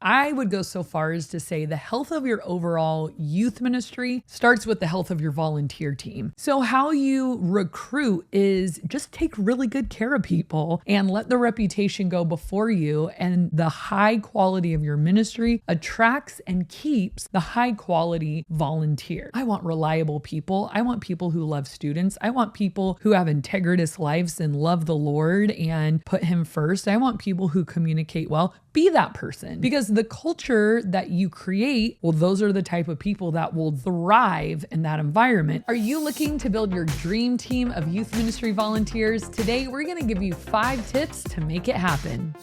I would go so far as to say the health of your overall youth ministry starts with the health of your volunteer team. So how you recruit is just take really good care of people and let the reputation go before you, and the high quality of your ministry attracts and keeps the high quality volunteer. I want reliable people. I want people who love students. I want people who have integritous lives and love the Lord and put him first. I want people who communicate well. Be that person, because the culture that you create, well, those are the type of people that will thrive in that environment. Are you looking to build your dream team of youth ministry volunteers? Today, we're going to give you 5 tips to make it happen.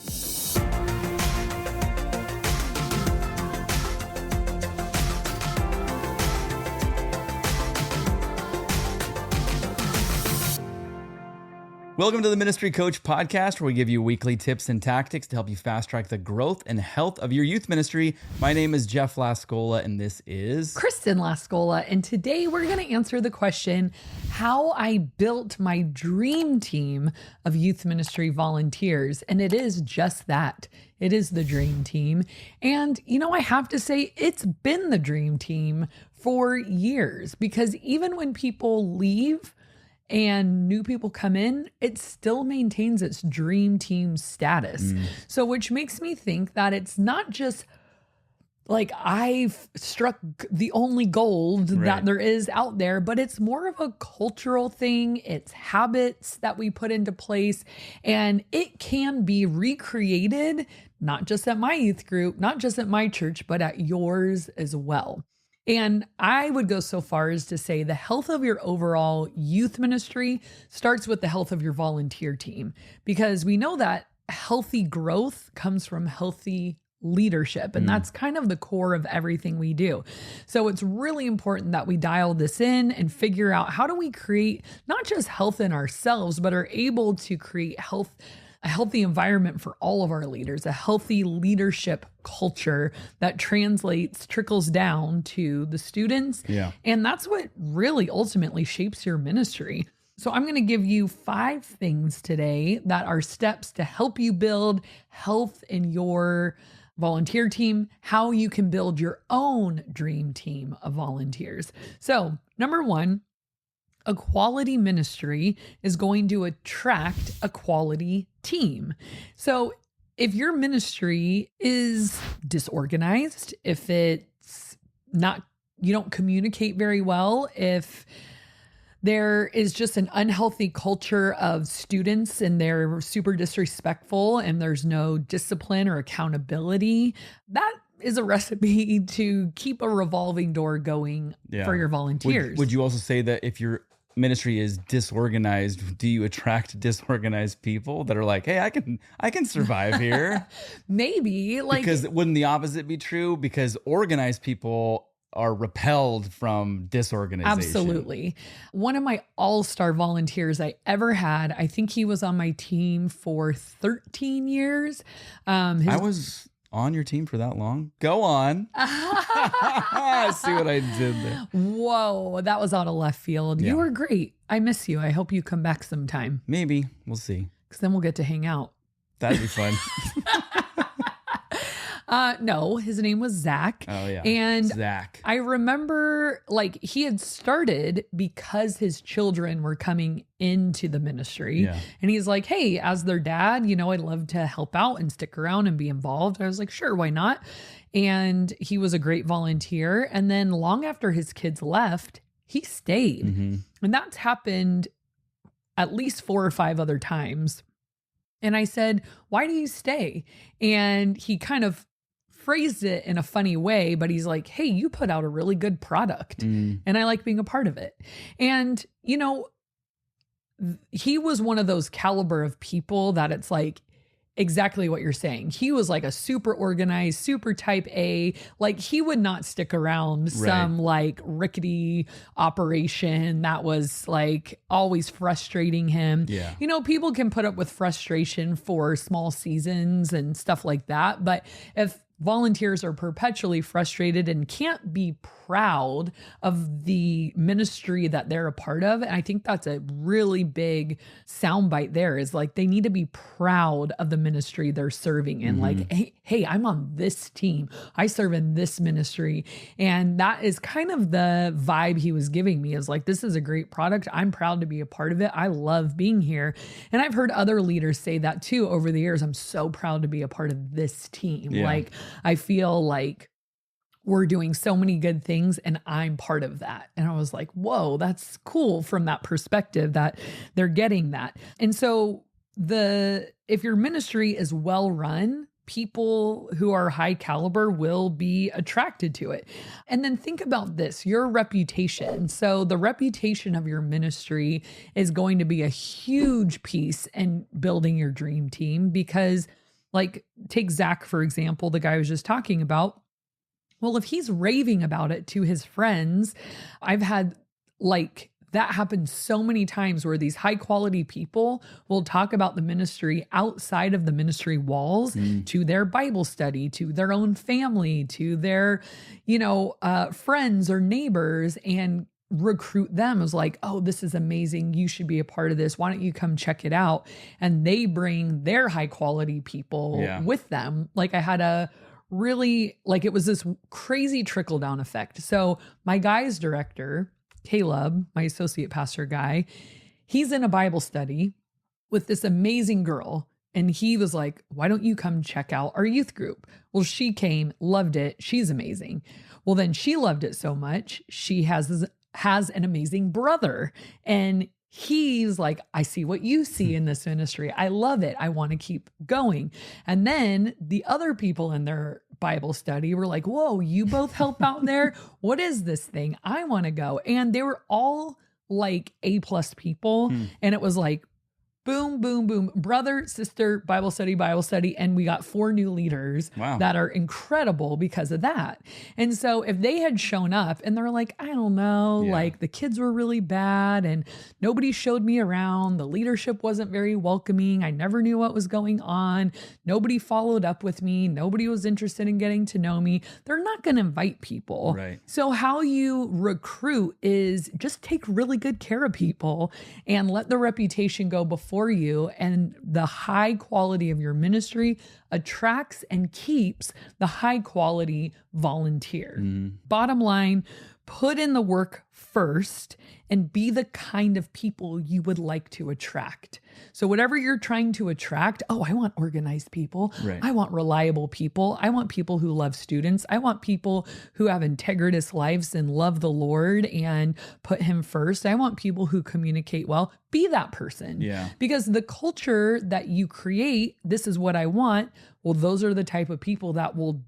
Welcome to the Ministry Coach Podcast, where we give you weekly tips and tactics to help you fast track the growth and health of your youth ministry. My name is Jeff Lascola, and this is Kristen Lascola. And today we're going to answer the question, how I built my dream team of youth ministry volunteers. And it is just that. It is the dream team. And, I have to say, it's been the dream team for years, because even when people leave and new people come in, it still maintains its dream team status. So which makes me think that it's not just like I've struck the only gold that there is out there, but it's more of a cultural thing. It's habits that we put into place, and it can be recreated, not just at my youth group, not just at my church, but at yours as well. And I would go so far as to say the health of your overall youth ministry starts with the health of your volunteer team, because we know that healthy growth comes from healthy leadership. And that's kind of the core of everything we do. So it's really important that we dial this in and figure out, how do we create not just health in ourselves, but are able to create a healthy environment for all of our leaders, a healthy leadership culture that trickles down to the students. Yeah. And that's what really ultimately shapes your ministry. So I'm going to give you 5 things today that are steps to help you build health in your volunteer team, how you can build your own dream team of volunteers. So number 1, a quality ministry is going to attract a quality team. So if your ministry is disorganized, if it's not, you don't communicate very well, if there is just an unhealthy culture of students and they're super disrespectful and there's no discipline or accountability, that is a recipe to keep a revolving door going for your volunteers. Would you also say that if your ministry is disorganized, do you attract disorganized people that are like, hey, I can survive here? Maybe. Because wouldn't the opposite be true? Because organized people are repelled from disorganization. Absolutely. One of my all-star volunteers I ever had, I think he was on my team for 13 years. I was on your team for that long? Go on. See what I did there. Whoa, that was out of left field. Yeah. You were great. I miss you. I hope you come back sometime. Maybe. We'll see. Because then we'll get to hang out. That'd be fun. No, his name was Zach. Oh yeah. And Zach. I remember he had started because his children were coming into the ministry. Yeah. And he's like, hey, as their dad, I'd love to help out and stick around and be involved. I was like, sure, why not? And he was a great volunteer. And then long after his kids left, he stayed. Mm-hmm. And that's happened at least 4 or 5 other times. And I said, why do you stay? And he kind of phrased it in a funny way, but he's like, hey, you put out a really good product and I like being a part of it. And, he was one of those caliber of people that it's like exactly what you're saying. He was like a super organized, super type A. He would not stick around some rickety operation that was always frustrating him. Yeah. People can put up with frustration for small seasons and stuff like that. But if volunteers are perpetually frustrated and can't be proud of the ministry that they're a part of. And I think that's a really big soundbite there, is like they need to be proud of the ministry they're serving in. Like, hey, I'm on this team. I serve in this ministry. And that is kind of the vibe he was giving me, is like, this is a great product. I'm proud to be a part of it. I love being here. And I've heard other leaders say that too over the years. I'm so proud to be a part of this team. Yeah. Like, I feel like we're doing so many good things and I'm part of that. And I was like, whoa, that's cool from that perspective that they're getting that. And so if your ministry is well run, people who are high caliber will be attracted to it. And then think about this, your reputation. So the reputation of your ministry is going to be a huge piece in building your dream team, because like, take Zach, for example, the guy I was just talking about. Well, if he's raving about it to his friends, I've had like that happen so many times where these high quality people will talk about the ministry outside of the ministry walls to their Bible study, to their own family, to their, friends or neighbors, and recruit them as like, oh, this is amazing. You should be a part of this. Why don't you come check it out? And they bring their high quality people with them. Like I had it was this crazy trickle down effect. So my guys director, Caleb, my associate pastor guy, he's in a Bible study with this amazing girl. And he was like, why don't you come check out our youth group? Well, she came, loved it. She's amazing. Well, then she loved it so much. She has an amazing brother. And he's like, I see what you see in this ministry. I love it. I want to keep going. And then the other people in their Bible study were like, whoa, you both help out there? What is this thing? I want to go. And they were all like A+ people. And it was like, boom, boom, boom, brother, sister, Bible study. And we got 4 new leaders that are incredible because of that. And so if they had shown up and they're like, I don't know, like the kids were really bad and nobody showed me around, the leadership wasn't very welcoming, I never knew what was going on, nobody followed up with me, nobody was interested in getting to know me, they're not going to invite people. Right. So how you recruit is just take really good care of people and let the reputation go before you, and the high quality of your ministry attracts and keeps the high quality volunteer. Bottom line, put in the work first and be the kind of people you would like to attract. So whatever you're trying to attract, I want organized people. Right. I want reliable people. I want people who love students. I want people who have integritous lives and love the Lord and put him first. I want people who communicate well. Be that person. Yeah. Because the culture that you create, this is what I want. Well, those are the type of people that will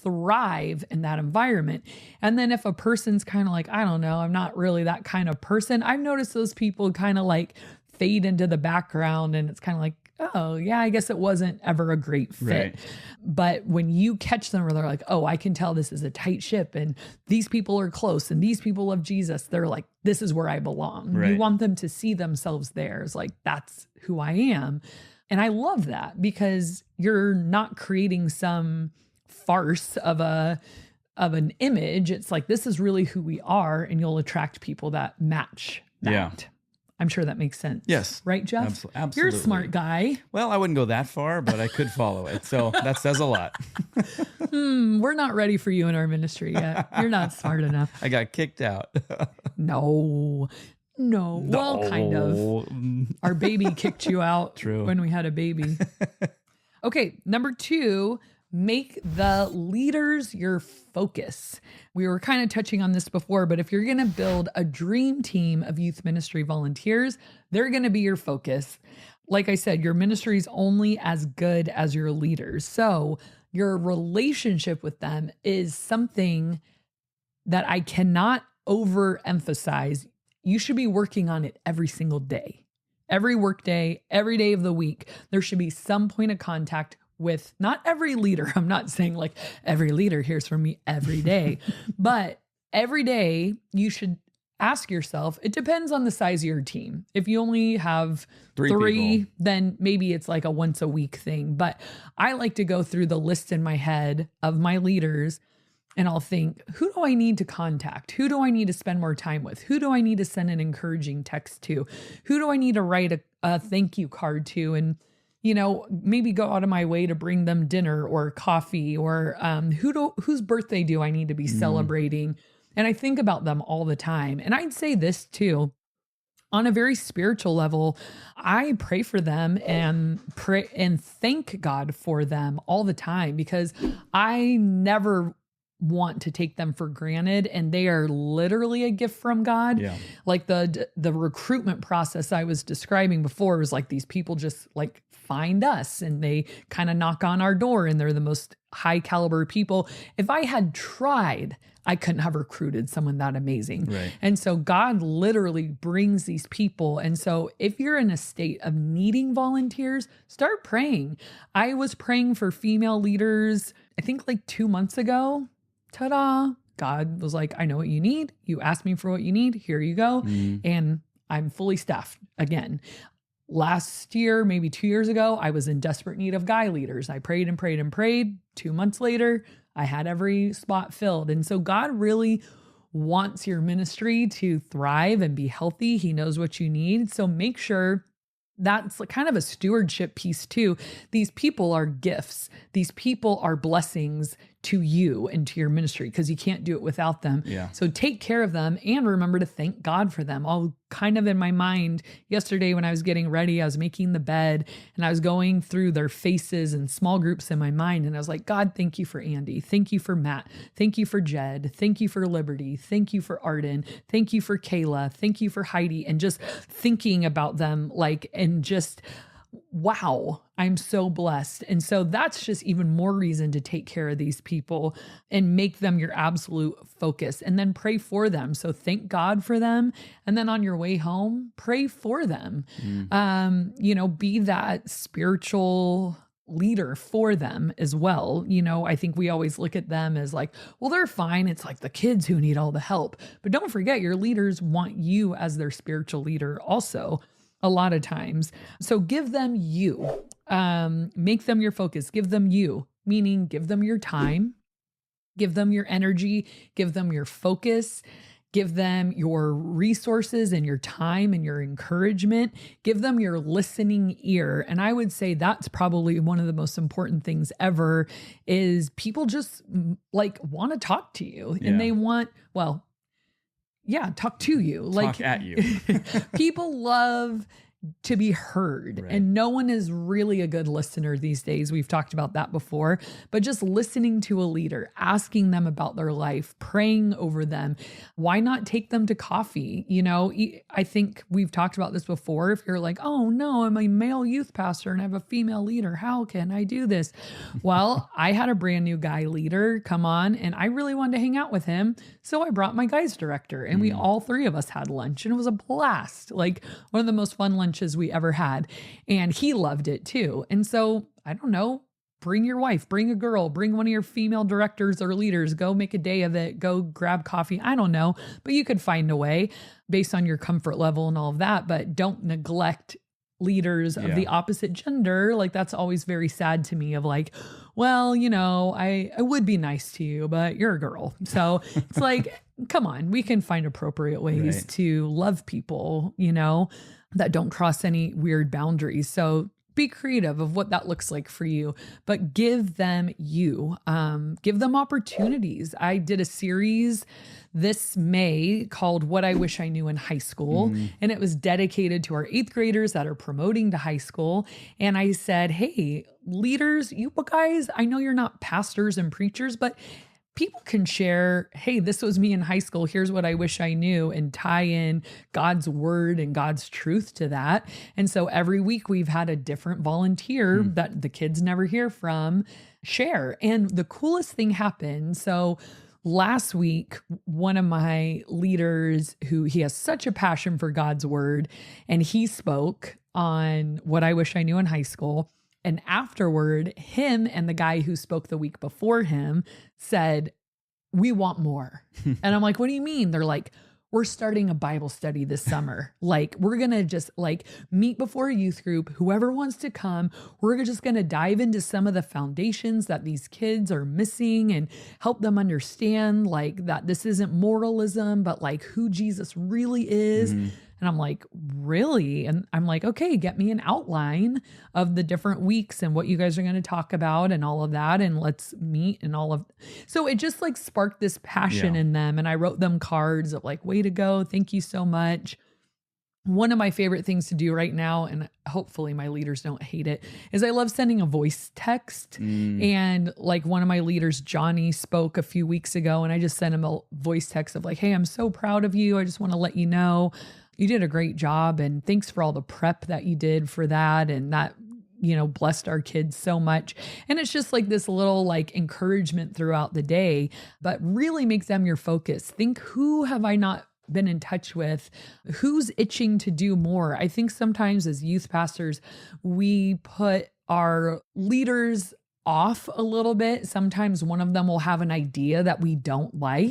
thrive in that environment. And then if a person's kind of like, I don't know, I'm not really that kind of person, I've noticed those people kind of like fade into the background, and it's kind of like, oh yeah, I guess it wasn't ever a great fit. Right. But when you catch them where they're like, oh, I can tell this is a tight ship and these people are close and these people love Jesus, they're like, this is where I belong. Right. You want them to see themselves there. It's like, that's who I am. And I love that, because you're not creating some farce of an image. It's like, this is really who we are, and you'll attract people that match that. Yeah. I'm sure that makes sense. Yes. Right, Jeff? Absolutely. You're a smart guy. Well, I wouldn't go that far, but I could follow it. So that says a lot. We're not ready for you in our ministry yet. You're not smart enough. I got kicked out. No. Well, kind of. Our baby kicked you out. True. When we had a baby. Okay, number 2, make the leaders your focus. We were kind of touching on this before, but if you're going to build a dream team of youth ministry volunteers, they're going to be your focus. Like I said, your ministry is only as good as your leaders. So your relationship with them is something that I cannot overemphasize. You should be working on it every single day. Every work day, every day of the week, there should be some point of contact with not every leader. I'm not saying like every leader hears from me every day, but every day you should ask yourself, it depends on the size of your team. If you only have three people, then maybe it's like a once a week thing. But I like to go through the list in my head of my leaders and I'll think, who do I need to contact? Who do I need to spend more time with? Who do I need to send an encouraging text to? Who do I need to write a thank you card to? And, maybe go out of my way to bring them dinner or coffee, or whose birthday do I need to be celebrating? And I think about them all the time. And I'd say this too, on a very spiritual level, I pray for them and pray and thank God for them all the time, because I never want to take them for granted, and they are literally a gift from God. Yeah. Like the recruitment process I was describing before was like these people just like find us and they kind of knock on our door, and they're the most high caliber people. If I had tried, I couldn't have recruited someone that amazing. Right. And so God literally brings these people. And so if you're in a state of needing volunteers, start praying. I was praying for female leaders, I think like 2 months ago. Ta-da. God was like, I know what you need. You asked me for what you need. Here you go. And I'm fully staffed again. Last year, maybe 2 years ago, I was in desperate need of guy leaders. I prayed and prayed and prayed. 2 months later, I had every spot filled. And so God really wants your ministry to thrive and be healthy. He knows what you need. So make sure that's kind of a stewardship piece too. These people are gifts. These people are blessings to you and to your ministry, because you can't do it without them. Yeah. So take care of them and remember to thank God for them. All kind of in my mind yesterday when I was getting ready, I was making the bed and I was going through their faces and small groups in my mind. And I was like, God, thank you for Andy. Thank you for Matt. Thank you for Jed. Thank you for Liberty. Thank you for Arden. Thank you for Kayla. Thank you for Heidi. And just thinking about them, and just, wow, I'm so blessed. And so that's just even more reason to take care of these people and make them your absolute focus, and then pray for them. So thank God for them. And then on your way home, pray for them. Be that spiritual leader for them as well. I think we always look at them as like, well, they're fine. It's like the kids who need all the help. But don't forget, your leaders want you as their spiritual leader also. A lot of times. So give them you, make them your focus, give them you, meaning give them your time, give them your energy, give them your focus, give them your resources and your time and your encouragement, give them your listening ear. And I would say that's probably one of the most important things ever, is people just want to talk to you and they want, talk to you. Talk at you. People love to be heard, right. And no one is really a good listener these days. We've talked about that before, but just listening to a leader, asking them about their life, praying over them. Why not take them to coffee? I think we've talked about this before. If you're like, oh no, I'm a male youth pastor and I have a female leader, how can I do this? Well, I had a brand new guy leader come on and I really wanted to hang out with him. So I brought my guys director and we all three of us had lunch, and it was a blast. Like one of the most fun lunches we ever had. And he loved it too. And so I don't know, bring your wife, bring a girl, bring one of your female directors or leaders, go make a day of it, go grab coffee. I don't know, but you could find a way based on your comfort level and all of that, but don't neglect leaders of the opposite gender. Like that's always very sad to me, of like, well, I would be nice to you, but you're a girl. So it's like, come on, we can find appropriate ways to love people, that don't cross any weird boundaries. So be creative of what that looks like for you, but give them you, give them opportunities. I did a series this May called What I Wish I Knew in High School. And it was dedicated to our 8th graders that are promoting to high school. And I said, hey, leaders, you guys, I know you're not pastors and preachers, but people can share, hey, this was me in high school. Here's what I wish I knew, and tie in God's word and God's truth to that. And so every week we've had a different volunteer that the kids never hear from share. And the coolest thing happened. So last week, one of my leaders he has such a passion for God's word, and he spoke on what I wish I knew in high school. And afterward, him and the guy who spoke the week before him said, we want more. And I'm like, what do you mean? They're like, we're starting a Bible study this summer. Like, we're going to just like meet before a youth group, whoever wants to come. We're just going to dive into some of the foundations that these kids are missing and help them understand like that this isn't moralism, but like who Jesus really is. And I'm like, really? And I'm like, okay, get me an outline of the different weeks and what you guys are going to talk about and all of that. And let's meet and all of. So it just like sparked this passion in them. And I wrote them cards of like, way to go. Thank you so much. One of my favorite things to do right now, and hopefully my leaders don't hate it, is I love sending a voice text. And like one of my leaders, Johnny, spoke a few weeks ago, and I just sent him a voice text of like, hey, I'm so proud of you. I just want to let you know you did a great job. And thanks for all the prep that you did for that. And that, you know, blessed our kids so much. And it's just like this little like encouragement throughout the day, but really makes them your focus. Think, who have I not been in touch with? Who's itching to do more? I think sometimes as youth pastors, we put our leaders off a little bit. Sometimes one of them will have an idea that we don't like.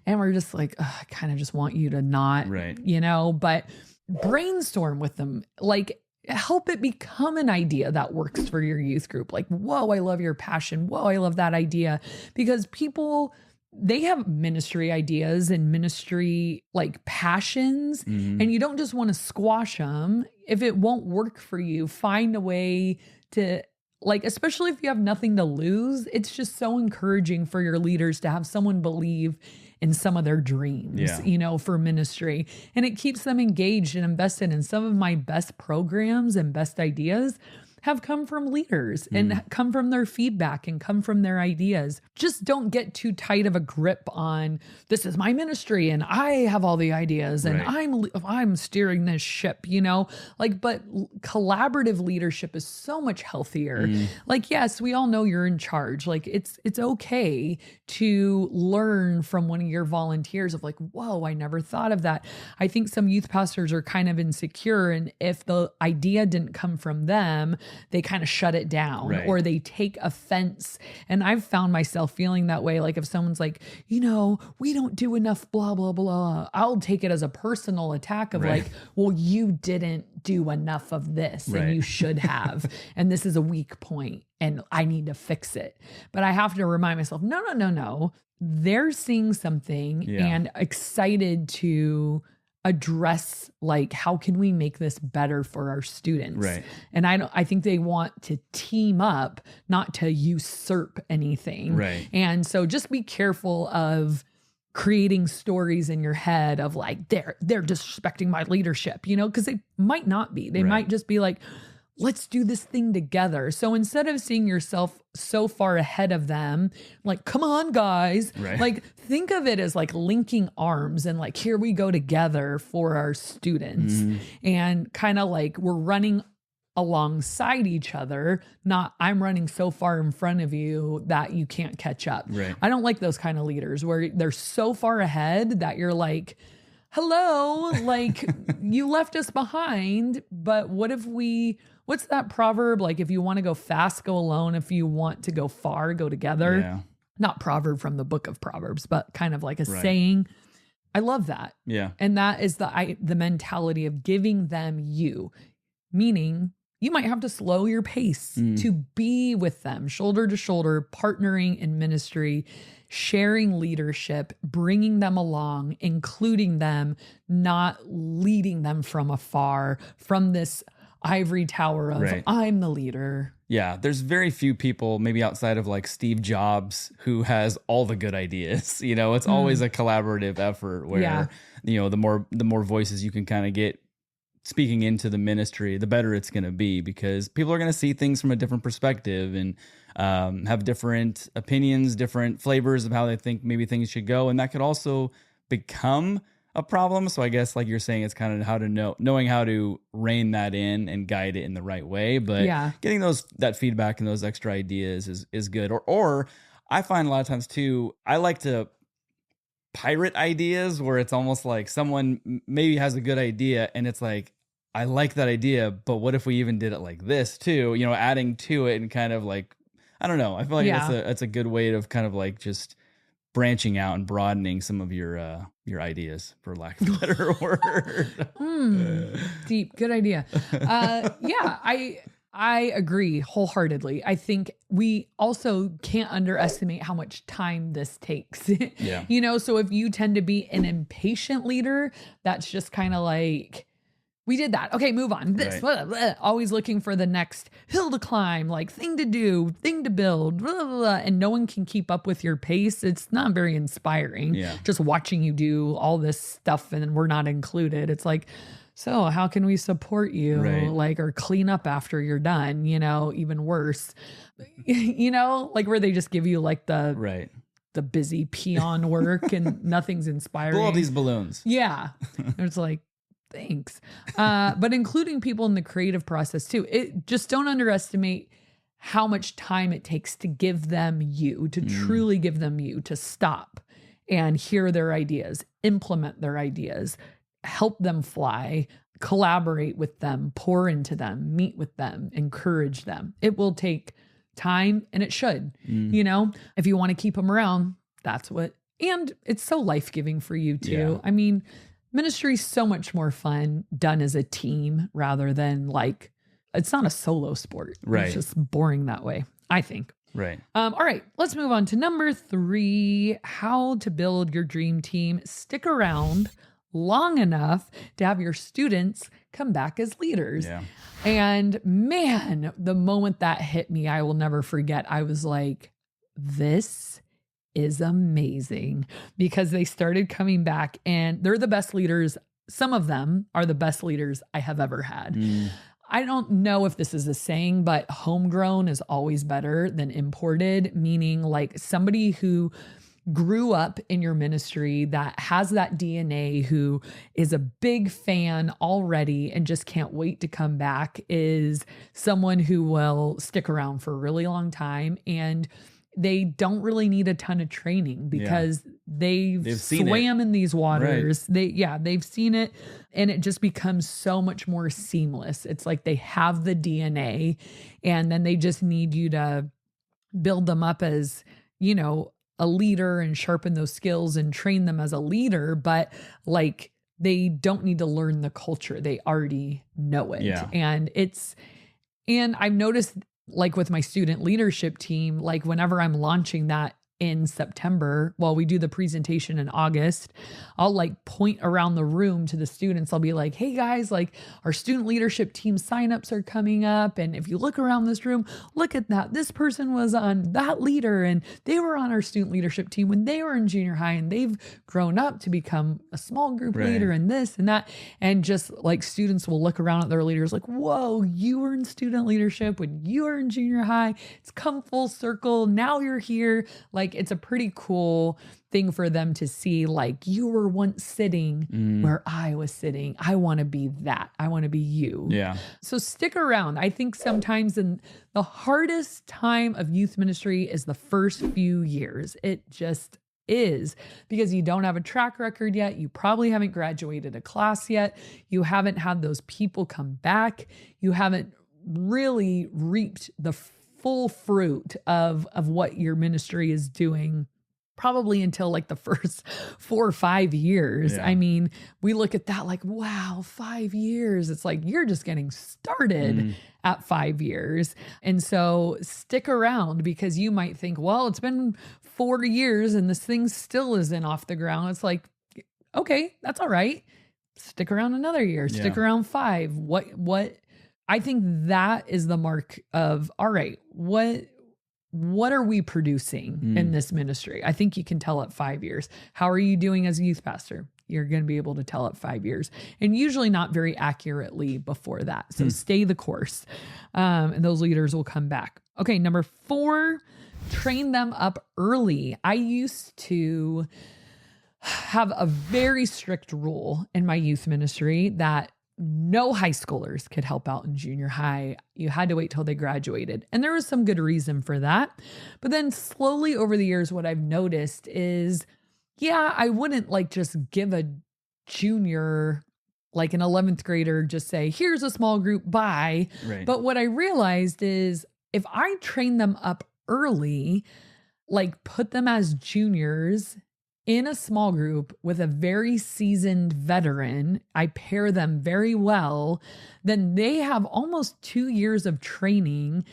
And we're just like, I kind of just want you to not, you know, but brainstorm with them. Like, help it become an idea that works for your youth group. Like, whoa, I love your passion. Whoa, I love that idea. Because people, they have ministry ideas and ministry like passions, and you don't just want to squash them. If it won't work for you, find a way to, like, especially if you have nothing to lose, it's just so encouraging for your leaders to have someone believe in some of their dreams, you know, for ministry. And it keeps them engaged and invested. In some of my best programs and best ideas have come from leaders and come from their feedback and come from their ideas. Just don't get too tight of a grip on, this is my ministry and I have all the ideas and I'm steering this ship, you know, like, but collaborative leadership is so much healthier. Like, yes, we all know you're in charge. Like, it's okay to learn from one of your volunteers of like, whoa, I never thought of that. I think some youth pastors are kind of insecure. And if the idea didn't come from them, they kind of shut it down or they take offense. And I've found myself feeling that way. Like, if someone's like, you know, we don't do enough, blah, blah, blah, I'll take it as a personal attack of like, well, you didn't do enough of this and you should have. And this is a weak point and I need to fix it. But I have to remind myself, no. They're seeing something and excited to address, like, how can we make this better for our students? And I think they want to team up, not to usurp anything. And so just be careful of creating stories in your head of like, they're disrespecting my leadership, you know, because they might not be. They might just be like, let's do this thing together. So instead of seeing yourself so far ahead of them, like, come on, guys, like, think of it as like linking arms and like, here we go together for our students. And kind of like we're running alongside each other, not I'm running so far in front of you that you can't catch up. I don't like those kind of leaders where they're so far ahead that you're like, hello, like, you left us behind, but what's that proverb? Like, if you want to go fast, go alone. If you want to go far, go together. Not proverb from the book of Proverbs, but kind of like a saying. I love that. And that is the mentality of giving them you, meaning you might have to slow your pace to be with them, shoulder to shoulder, partnering in ministry, sharing leadership, bringing them along, including them, not leading them from afar, from this ivory tower of I'm the leader. There's very few people, maybe outside of like Steve Jobs, who has all the good ideas. You know, it's always a collaborative effort where, you know, the more voices you can kind of get speaking into the ministry, the better it's going to be, because people are going to see things from a different perspective and have different opinions, different flavors of how they think maybe things should go. And that could also become a problem. So I guess, like you're saying, it's kind of knowing how to rein that in and guide it in the right way. But getting that feedback and those extra ideas is good. Or I find a lot of times too, I like to pirate ideas where it's almost like someone maybe has a good idea and it's like, I like that idea, but what if we even did it like this too? You know, adding to it and kind of like, I don't know. I feel like it's a good way of kind of like just branching out and broadening some of your ideas, for lack of a better word. Deep, good idea. Yeah, I agree wholeheartedly. I think we also can't underestimate how much time this takes. Yeah. So if you tend to be an impatient leader, that's just kind of like, we did that. Okay, move on. This, blah, blah, always looking for the next hill to climb, like thing to do, thing to build, blah, blah, blah, and no one can keep up with your pace. It's not very inspiring. Yeah. Just watching you do all this stuff and we're not included. It's like, so how can we support you? Right. Like, or clean up after you're done, even worse, like where they just give you like the busy peon work and nothing's inspiring. Blow up these balloons. Yeah. It's like, thanks. But including people in the creative process too. Just don't underestimate how much time it takes to give them you, to truly give them you, to stop and hear their ideas, implement their ideas, help them fly, collaborate with them, pour into them, meet with them, encourage them. It will take time and it should, if you want to keep them around, and it's so life-giving for you too. Yeah. I mean, ministry is so much more fun done as a team rather than it's not a solo sport. Right. It's just boring that way, I think. Right. All right, let's move on to number 3, how to build your dream team. Stick around long enough to have your students come back as leaders. Yeah. And man, the moment that hit me, I will never forget. I was like, this is amazing, because they started coming back and they're the best leaders. Some of them are the best leaders I have ever had. I don't know if this is a saying, but homegrown is always better than imported, meaning like somebody who grew up in your ministry that has that DNA, who is a big fan already and just can't wait to come back, is someone who will stick around for a really long time. And they don't really need a ton of training because they've swam in these waters. Right. They've seen it, and it just becomes so much more seamless. It's like they have the DNA, and then they just need you to build them up as, a leader and sharpen those skills and train them as a leader. But like, they don't need to learn the culture. They already know it. Yeah. And I've noticed, like with my student leadership team, like whenever I'm launching that in September, while we do the presentation in August, I'll like point around the room to the students. I'll be like, hey guys, like our student leadership team signups are coming up. And if you look around this room, look at that. This person was on that leader and they were on our student leadership team when they were in junior high, and they've grown up to become a small group leader and this and that. And just like students will look around at their leaders like, whoa, you were in student leadership when you were in junior high. It's come full circle. Now you're here. Like, it's a pretty cool thing for them to see, like, you were once sitting where I was sitting. I want to be that. I want to be you. Yeah. So stick around. I think sometimes the hardest time of youth ministry is the first few years. It just is, because you don't have a track record yet. You probably haven't graduated a class yet. You haven't had those people come back. You haven't really reaped the full fruit of what your ministry is doing, probably until like the first 4 or 5 years. Yeah. I mean, we look at that like, wow, 5 years. It's like, you're just getting started at 5 years. And so stick around, because you might think, well, it's been 4 years and this thing still isn't off the ground. It's like, okay, that's all right. Stick around another year, stick around 5. What I think that is the mark of, all right, what are we producing in this ministry? I think you can tell at 5 years. How are you doing as a youth pastor? You're going to be able to tell at 5 years, and usually not very accurately before that. So stay the course, and those leaders will come back. Okay, number 4, train them up early. I used to have a very strict rule in my youth ministry that no high schoolers could help out in junior high. You had to wait till they graduated. And there was some good reason for that. But then slowly over the years, what I've noticed is, I wouldn't like just give a junior, like an 11th grader, just say, here's a small group, bye. Right. But what I realized is, if I train them up early, like put them as juniors in a small group with a very seasoned veteran, I pair them very well, then they have almost 2 years of training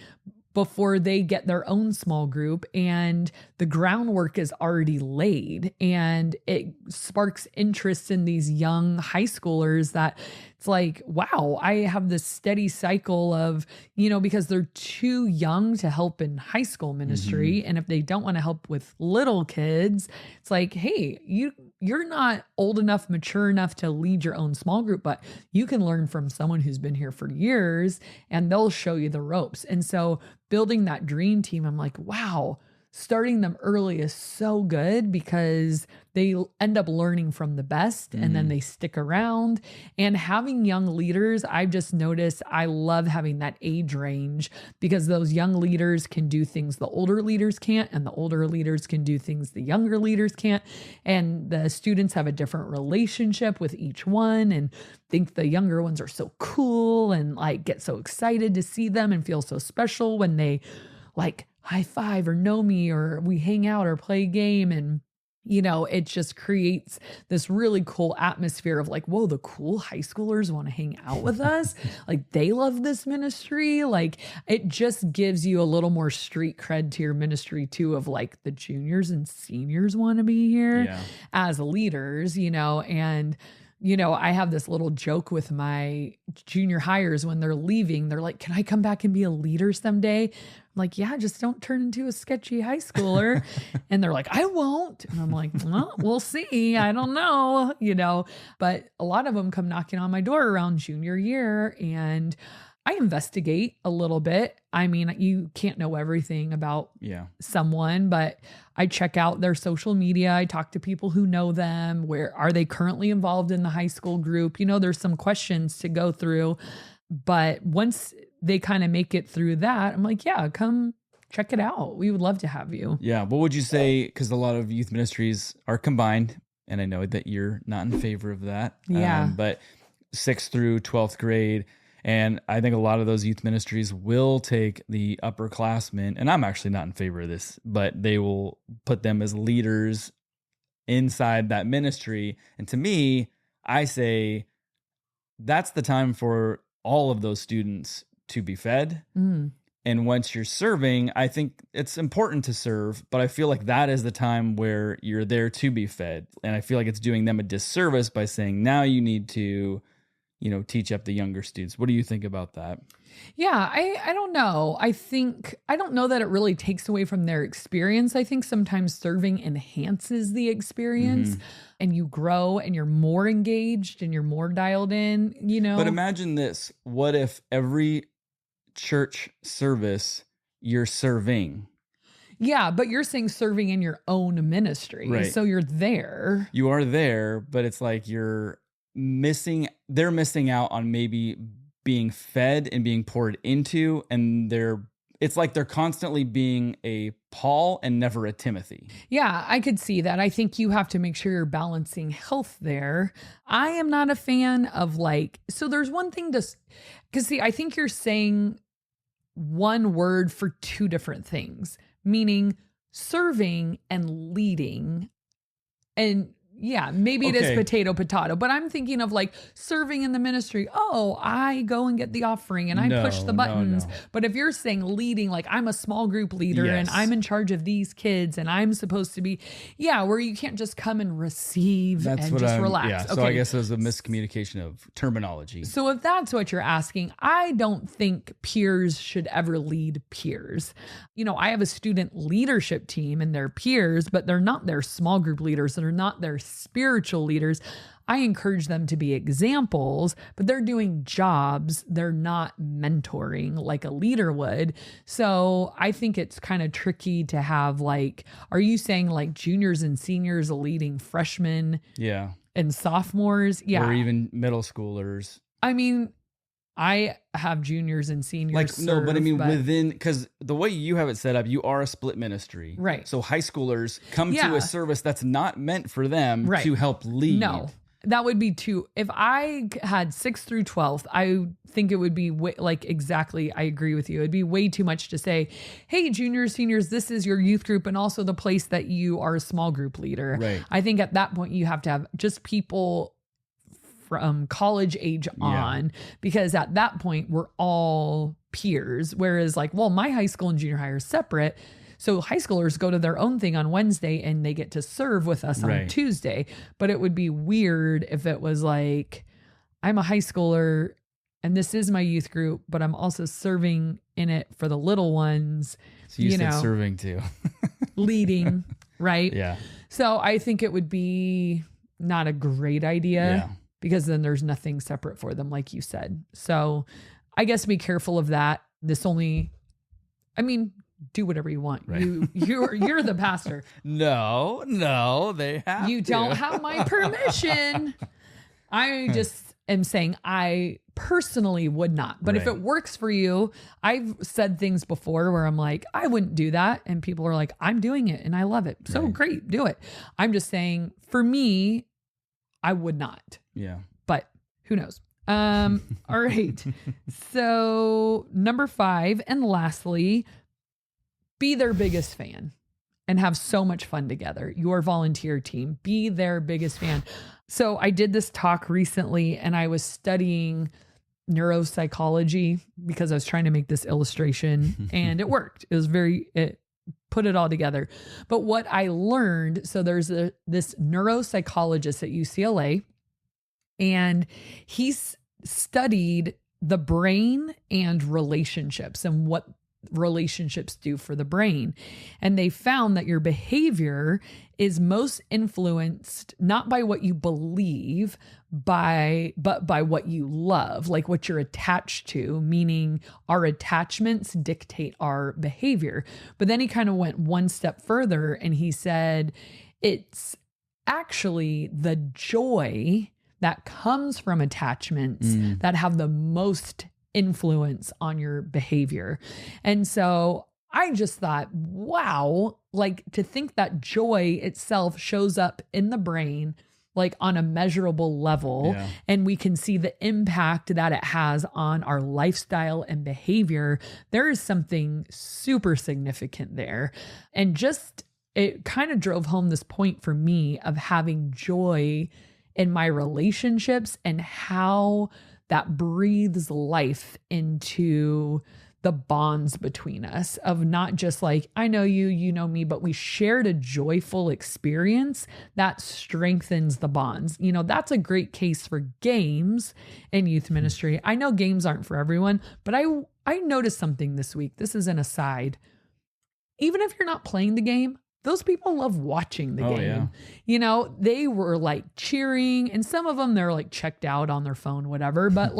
before they get their own small group, and the groundwork is already laid, and it sparks interest in these young high schoolers that it's like, wow, I have this steady cycle of, because they're too young to help in high school ministry. And if they don't want to help with little kids, it's like, hey, you're not old enough, mature enough to lead your own small group, but you can learn from someone who's been here for years and they'll show you the ropes. And so building that dream team, I'm like, wow, starting them early is so good because they end up learning from the best and then they stick around. And having young leaders, I've just noticed I love having that age range because those young leaders can do things the older leaders can't, and the older leaders can do things the younger leaders can't. And the students have a different relationship with each one and think the younger ones are so cool and like get so excited to see them and feel so special when they like high five or know me or we hang out or play a game. And, it just creates this really cool atmosphere of like, whoa, the cool high schoolers want to hang out with us. Like they love this ministry. Like it just gives you a little more street cred to your ministry too, of like the juniors and seniors want to be here as leaders, and I have this little joke with my junior hires when they're leaving. They're like, can I come back and be a leader someday? I'm like, yeah, just don't turn into a sketchy high schooler. And they're like, I won't. And I'm like, well, we'll see. I don't know, but a lot of them come knocking on my door around junior year and I investigate a little bit. I mean, you can't know everything about someone, but I check out their social media. I talk to people who know them. Where are they currently involved in the high school group? There's some questions to go through, but once they kind of make it through that, I'm like, yeah, come check it out. We would love to have you. Yeah. What would you say? Because a lot of youth ministries are combined, and I know that you're not in favor of that. Yeah. But 6th through 12th grade, and I think a lot of those youth ministries will take the upperclassmen, and I'm actually not in favor of this, but they will put them as leaders inside that ministry. And to me, I say that's the time for all of those students to be fed. And once you're serving, I think it's important to serve, but I feel like that is the time where you're there to be fed. And I feel like it's doing them a disservice by saying, now you need to teach up the younger students. What do you think about that? Yeah, I don't know. I don't know that it really takes away from their experience. I think sometimes serving enhances the experience and you grow and you're more engaged and you're more dialed in, But imagine this. What if every church service you're serving? Yeah, but you're saying serving in your own ministry. Right. So you're there. You are there, but it's like they're missing out on maybe being fed and being poured into, and it's like they're constantly being a Paul and never a Timothy. Yeah, I could see that. I think you have to make sure you're balancing health there. I am not a fan of so there's one thing because see, I think you're saying one word for two different things, meaning serving and leading. And yeah, maybe it is potato, but I'm thinking of serving in the ministry. Oh, I go and get the offering and I push the buttons. No. But if you're saying leading, I'm a small group leader and I'm in charge of these kids and I'm supposed to be, where you can't just come and receive and just relax. Yeah, so I guess there's a miscommunication of terminology. So if that's what you're asking, I don't think peers should ever lead peers. I have a student leadership team and they're peers, but they're not their small group leaders. They're not their spiritual leaders. I encourage them to be examples, but they're doing jobs. They're not mentoring like a leader would. So I think it's kind of tricky to have are you saying juniors and seniors leading freshmen? Yeah. And sophomores? Yeah. Or even middle schoolers. I mean, I have juniors and seniors. Within, because the way you have it set up, you are a split ministry. Right. So high schoolers come to a service that's not meant for them to help lead. No. That would be too. If I had 6th through 12th, I think it would be exactly. I agree with you. It'd be way too much to say, hey, juniors, seniors, this is your youth group and also the place that you are a small group leader. Right. I think at that point you have to have just people from college age on, because at that point we're all peers. Whereas my high school and junior high are separate. So high schoolers go to their own thing on Wednesday and they get to serve with us on Tuesday. But it would be weird if it was like, I'm a high schooler and this is my youth group, but I'm also serving in it for the little ones. So you said serving too. Leading, right? Yeah. So I think it would be not a great idea because then there's nothing separate for them, like you said. So I guess be careful of that. Do whatever you want. Right. You're the pastor. No, they have You don't have my permission. I just am saying I personally would not. But if it works for you, I've said things before where I'm like, I wouldn't do that. And people are like, I'm doing it and I love it. So great, do it. I'm just saying for me, I would not. Yeah. But who knows? All right. So number 5, and lastly, be their biggest fan and have so much fun together. Your volunteer team, be their biggest fan. So I did this talk recently and I was studying neuropsychology because I was trying to make this illustration and it worked. It put it all together. But what I learned, so there's this neuropsychologist at UCLA, and he's studied the brain and relationships and what relationships do for the brain. And they found that your behavior is most influenced not by what you believe, but by what you love, like what you're attached to, meaning our attachments dictate our behavior. But then he kind of went one step further and he said, it's actually the joy that comes from attachments that have the most influence on your behavior. And so I just thought, wow, to think that joy itself shows up in the brain, on a measurable level, and we can see the impact that it has on our lifestyle and behavior. There is something super significant there. And it kind of drove home this point for me of having joy in my relationships and how that breathes life into the bonds between us, of not just I know you, you know me, but we shared a joyful experience that strengthens the bonds. That's a great case for games in youth ministry. I know games aren't for everyone, but I noticed something this week. This is an aside. Even if you're not playing the game, those people love watching the game. Yeah. They were cheering, and some of them they're checked out on their phone, whatever. But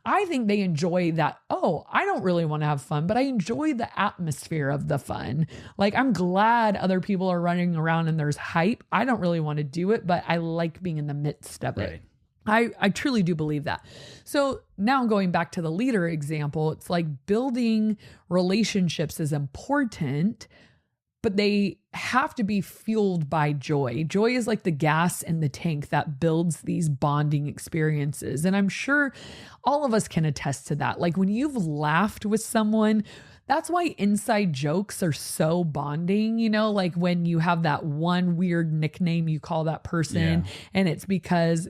I think they enjoy that. Oh, I don't really want to have fun, but I enjoy the atmosphere of the fun. I'm glad other people are running around and there's hype. I don't really want to do it, but I like being in the midst of it. I truly do believe that. So now going back to the leader example, it's building relationships is important, but they have to be fueled by joy. Joy is the gas in the tank that builds these bonding experiences. And I'm sure all of us can attest to that. When you've laughed with someone, that's why inside jokes are so bonding, when you have that one weird nickname you call that person, and it's because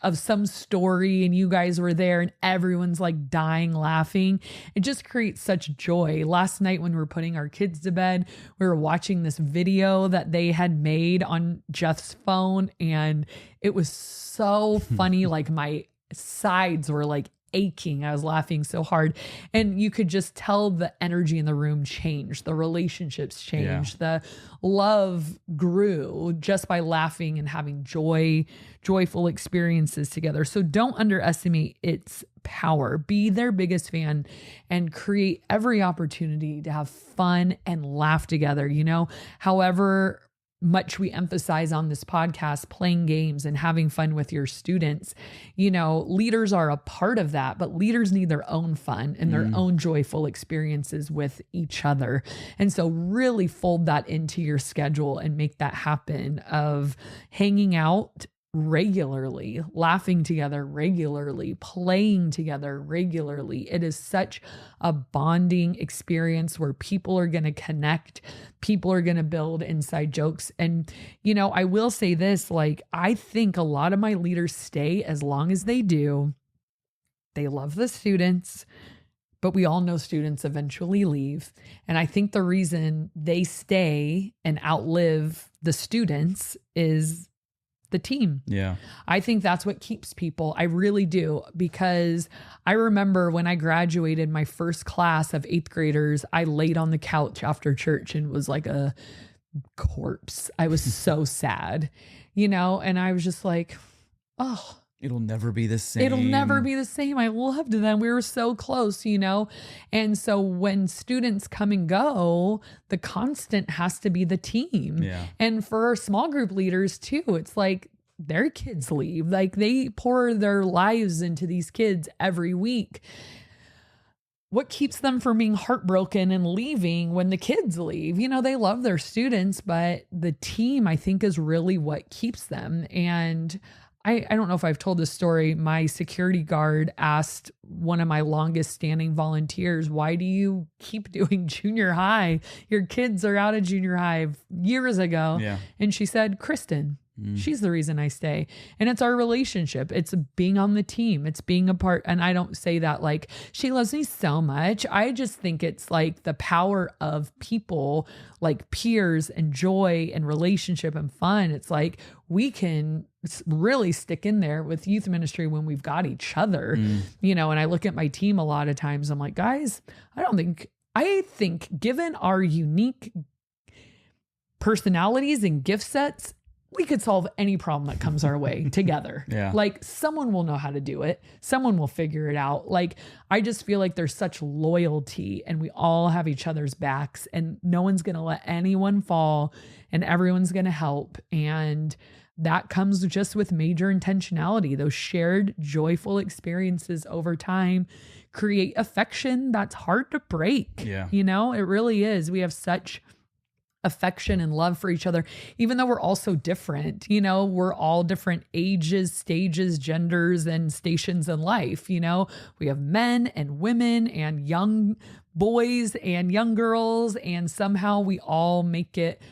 of some story and you guys were there and everyone's dying laughing. It just creates such joy. Last night when we were putting our kids to bed, we were watching this video that they had made on Jeff's phone, and it was so funny. My sides were aching. I was laughing so hard, and you could just tell the energy in the room changed. The relationships changed. The love grew just by laughing and having joyful experiences together. So don't underestimate its power. Be their biggest fan and create every opportunity to have fun and laugh together. However much we emphasize on this podcast, playing games and having fun with your students, leaders are a part of that, but leaders need their own fun and their own joyful experiences with each other. And so really fold that into your schedule and make that happen, of hanging out regularly, laughing together regularly, playing together regularly. It is such a bonding experience where people are going to connect, people are going to build inside jokes. And, I will say this, like, I think a lot of my leaders stay as long as they do. They love the students, but we all know students eventually leave. And I think the reason they stay and outlive the students is the team. Yeah. I think that's what keeps people. I really do. Because I remember when I graduated my first class of 8th graders, I laid on the couch after church and was like a corpse. I was so sad, and I was just like, oh, it'll never be the same. It'll never be the same. I loved them. We were so close, And so when students come and go, the constant has to be the team. Yeah. And for our small group leaders too, it's like their kids leave. Like they pour their lives into these kids every week. What keeps them from being heartbroken and leaving when the kids leave? They love their students, but the team, I think, is really what keeps them. And I don't know if I've told this story. My security guard asked one of my longest standing volunteers, why do you keep doing junior high? Your kids are out of junior high years ago. Yeah. And she said, Kristen. She's the reason I stay. And it's our relationship. It's being on the team. It's being a part. And I don't say that like she loves me so much. I just think it's like the power of people, like peers and joy and relationship and fun. It's like we can really stick in there with youth ministry when we've got each other, and I look at my team a lot of times. I'm like, guys, I think given our unique personalities and gift sets, we could solve any problem that comes our way together. Yeah. Like someone will know how to do it. Someone will figure it out. Like, I just feel like there's such loyalty and we all have each other's backs and no one's going to let anyone fall and everyone's going to help. And that comes just with major intentionality. Those shared joyful experiences over time create affection that's hard to break. Yeah. It really is. We have such affection and love for each other, even though we're all so different. We're all different ages, stages, genders, and stations in life. We have men and women and young boys and young girls, and somehow we all make it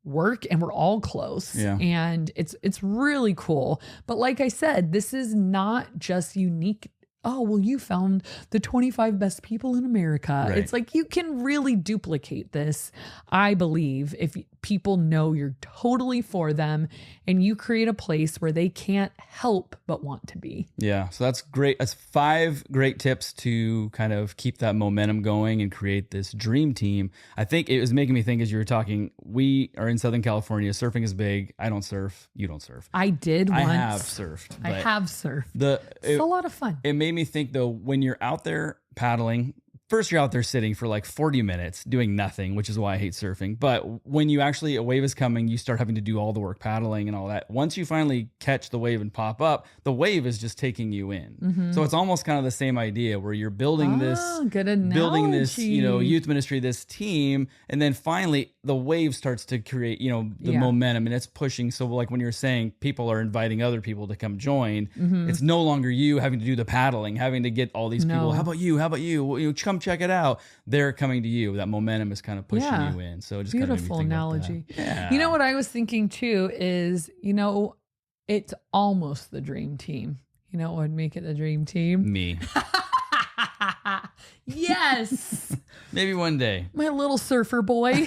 work and we're all close. Yeah. And it's really cool. But like I said, this is not just unique. Oh, well, you found the 25 best people in America. Right. It's like you can really duplicate this, I believe, if people know you're totally for them and you create a place where they can't help but want to be. Yeah. So that's great. That's 5 great tips to kind of keep that momentum going and create this dream team. I think it was making me think as you were talking, we are in Southern California. Surfing is big. I don't surf. You don't surf. I did once. I have surfed. I have surfed. It's a lot of fun. It made me think though, when you're out there paddling, first you're out there sitting for like 40 minutes doing nothing, which is why I hate surfing. But when you actually, a wave is coming, you start having to do all the work paddling and all that. Once you finally catch the wave and pop up, the wave is just taking you in. Mm-hmm. So it's almost kind of the same idea where you're building building this, youth ministry, this team. And then finally the wave starts to create, the momentum and it's pushing. So like when you're saying people are inviting other people to come join, it's no longer you having to do the paddling, having to get all these people. How about you? How about you? Well, come check it out. They're coming to you. That momentum is kind of pushing you in. So just beautiful kind of analogy. Yeah. You know what I was thinking too is, it's almost the dream team. You know what would make it the dream team? Me. Yes. Maybe one day. My little surfer boy.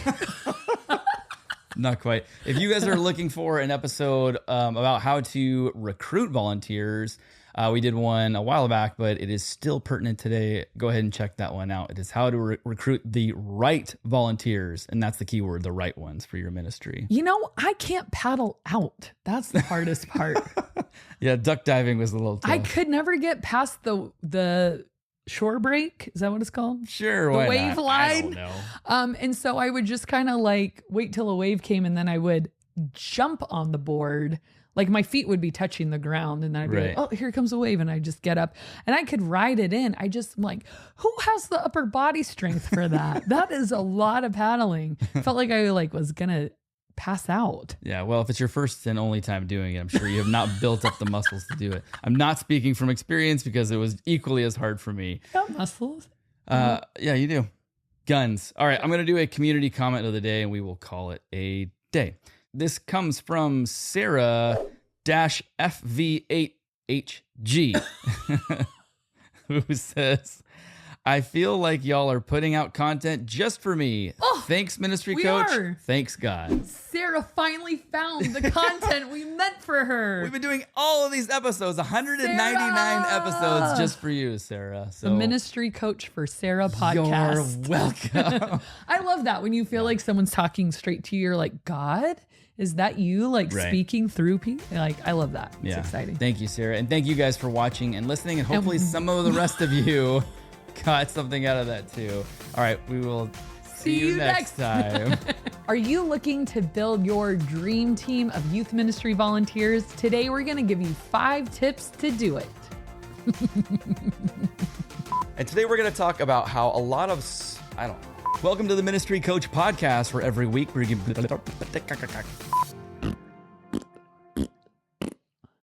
Not quite. If you guys are looking for an episode about how to recruit volunteers, we did one a while back, but it is still pertinent today. Go ahead and check that one out. It is how to recruit the right volunteers. And that's the key word, the right ones for your ministry. I can't paddle out. That's the hardest part. Yeah, duck diving was a little tough. I could never get past the shore break. Is that what it's called? Sure. The wave line. I don't know. And so I would just kind of like wait till a wave came and then I would jump on the board. Like my feet would be touching the ground and then I'd be like, oh, here comes a wave. And I just get up and I could ride it in. I'm like, who has the upper body strength for that? That is a lot of paddling. Felt like I was going to pass out. Yeah, well, if it's your first and only time doing it, I'm sure you have not built up the muscles to do it. I'm not speaking from experience because it was equally as hard for me. Got muscles. Yeah, you do. Guns. All right, I'm going to do a community comment of the day, and we will call it a day. This comes from Sarah-FV8HG, who says, I feel like y'all are putting out content just for me. Oh, thanks, Ministry Coach. are. Thanks, God. Sarah finally found the content we meant for her. We've been doing all of these episodes, 199 episodes just for you, Sarah. So the Ministry Coach for Sarah podcast. You're welcome. I love that when you feel like someone's talking straight to you. You're like, God, is that you speaking through people? Like, I love that. It's exciting. Thank you, Sarah. And thank you guys for watching and listening. And hopefully some of the rest of you got something out of that too. All right, we will see you next time. Are you looking to build your dream team of youth ministry volunteers? Today, we're going to give you 5 tips to do it. And today we're going to talk about how a lot of, Welcome to the Ministry Coach podcast, where every week we're